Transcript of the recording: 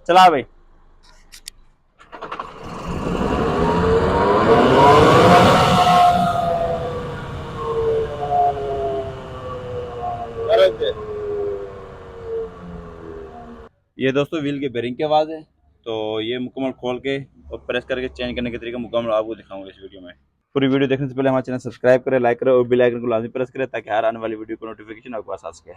चला भाई। ये दोस्तों व्हील के बेरिंग की आवाज़ है। तो ये मुकम्मल खोल के और प्रेस करके चेंज करने के तरीका मुकम्मल आपको दिखाऊंगा इस वीडियो में। पूरी वीडियो देखने से पहले हमारे चैनल सब्सक्राइब करें, लाइक करें और बेल आइकन को लाजमी प्रेस करें ताकि हर आने वाली वीडियो को नोटिफिकेशन आपके पास आ सके।